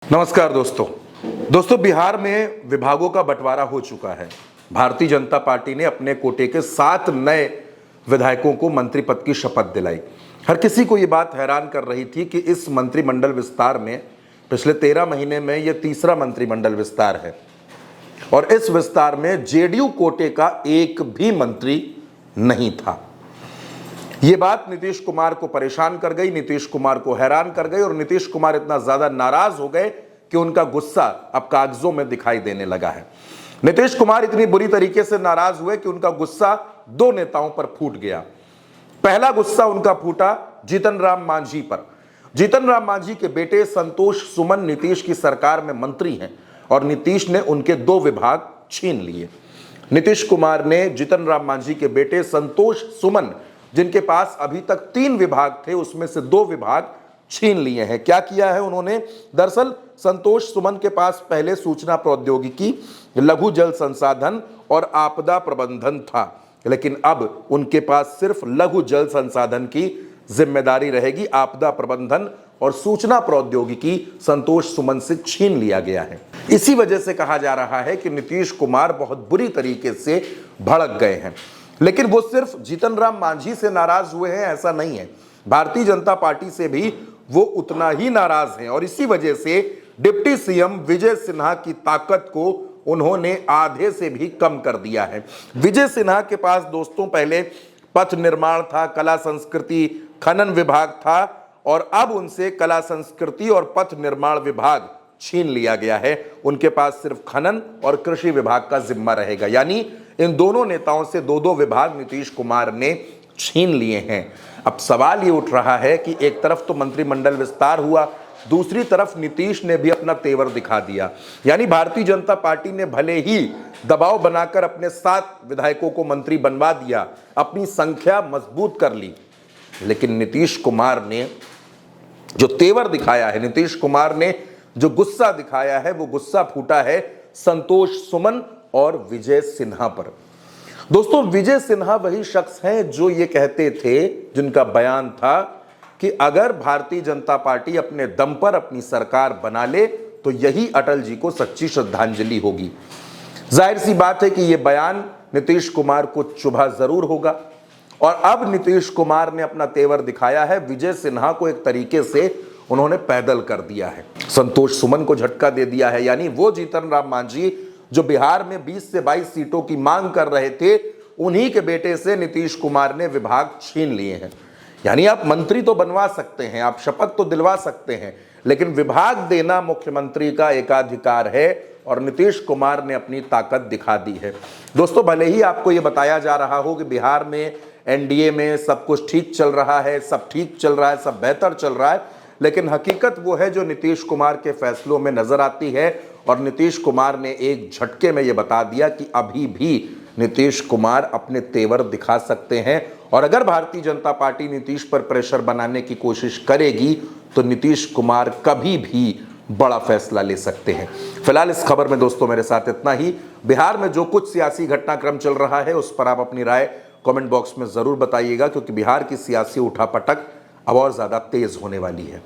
नमस्कार दोस्तों बिहार में विभागों का बंटवारा हो चुका है। भारतीय जनता पार्टी ने अपने कोटे के 7 नए विधायकों को मंत्री पद की शपथ दिलाई। हर किसी को यह बात हैरान कर रही थी कि इस मंत्रिमंडल विस्तार में पिछले 13 महीने में यह तीसरा मंत्रिमंडल विस्तार है और इस विस्तार में जेडीयू कोटे का एक भी मंत्री नहीं था। ये बात नीतीश कुमार को परेशान कर गई, नीतीश कुमार को हैरान कर गई और नीतीश कुमार इतना ज्यादा नाराज हो गए कि उनका गुस्सा अब कागजों में दिखाई देने लगा है। नीतीश कुमार इतनी बुरी तरीके से नाराज हुए कि उनका गुस्सा 2 नेताओं पर फूट गया। पहला गुस्सा उनका फूटा जीतन राम मांझी पर। जीतन राम मांझी के बेटे संतोष सुमन नीतीश की सरकार में मंत्री हैं और नीतीश ने उनके 2 विभाग छीन लिए। नीतीश कुमार ने जीतन राम मांझी के बेटे संतोष सुमन, जिनके पास अभी तक 3 विभाग थे, उसमें से 2 विभाग छीन लिए हैं। क्या किया है उन्होंने? दरअसल संतोष सुमन के पास पहले सूचना प्रौद्योगिकी, लघु जल संसाधन और आपदा प्रबंधन था, लेकिन अब उनके पास सिर्फ लघु जल संसाधन की जिम्मेदारी रहेगी। आपदा प्रबंधन और सूचना प्रौद्योगिकी संतोष सुमन से छीन लिया गया है। इसी वजह से कहा जा रहा है कि नीतीश कुमार बहुत बुरी तरीके से भड़क गए हैं। लेकिन वो सिर्फ जीतन राम मांझी से नाराज हुए हैं ऐसा नहीं है, भारतीय जनता पार्टी से भी वो उतना ही नाराज हैं और इसी वजह से डिप्टी सीएम विजय सिन्हा की ताकत को उन्होंने आधे से भी कम कर दिया है। विजय सिन्हा के पास दोस्तों पहले पथ निर्माण था, कला संस्कृति खनन विभाग था और अब उनसे कला संस्कृति और पथ निर्माण विभाग छीन लिया गया है। उनके पास सिर्फ खनन और कृषि विभाग का जिम्मा रहेगा, यानी इन दोनों नेताओं से 2-2 विभाग नीतीश कुमार ने छीन लिए हैं। अब सवाल ये उठ रहा है कि एक तरफ तो मंत्रिमंडल विस्तार हुआ, दूसरी तरफ नीतीश ने भी अपना तेवर दिखा दिया। यानी भारतीय जनता पार्टी ने भले ही दबाव बनाकर अपने 7 विधायकों को मंत्री बनवा दिया, अपनी संख्या मजबूत कर ली, लेकिन नीतीश कुमार ने जो तेवर दिखाया है, नीतीश कुमार ने जो गुस्सा दिखाया है, वो गुस्सा फूटा है संतोष सुमन और विजय सिन्हा पर। दोस्तों विजय सिन्हा वही शख्स हैं जो ये कहते थे, जिनका बयान था कि अगर भारतीय जनता पार्टी अपने दम पर अपनी सरकार बना ले तो यही अटल जी को सच्ची श्रद्धांजलि होगी। जाहिर सी बात है कि यह बयान नीतीश कुमार को चुभा जरूर होगा और अब नीतीश कुमार ने अपना तेवर दिखाया है। विजय सिन्हा को एक तरीके से उन्होंने पैदल कर दिया है, संतोष सुमन को झटका दे दिया है। यानी वो जीतन राम मांझी जो बिहार में 20 से 22 सीटों की मांग कर रहे थे, उन्हीं के बेटे से नीतीश कुमार ने विभाग छीन लिए हैं। यानी आप मंत्री तो बनवा सकते हैं, आप शपथ तो दिलवा सकते हैं, लेकिन विभाग देना मुख्यमंत्री का एकाधिकार है और नीतीश कुमार ने अपनी ताकत दिखा दी है। दोस्तों भले ही आपको यह बताया जा रहा हो कि बिहार में एनडीए में सब कुछ ठीक चल रहा है, सब ठीक चल रहा है, सब बेहतर चल रहा है, लेकिन हकीकत वो है जो नीतीश कुमार के फैसलों में नजर आती है और नीतीश कुमार ने एक झटके में ये बता दिया कि अभी भी नीतीश कुमार अपने तेवर दिखा सकते हैं और अगर भारतीय जनता पार्टी नीतीश पर प्रेशर बनाने की कोशिश करेगी तो नीतीश कुमार कभी भी बड़ा फैसला ले सकते हैं। फिलहाल इस खबर में दोस्तों मेरे साथ इतना ही। बिहार में जो कुछ सियासी घटनाक्रम चल रहा है उस पर आप अपनी राय कमेंट बॉक्स में जरूर बताइएगा, क्योंकि बिहार की सियासी उठापटक अब और ज्यादा तेज होने वाली है।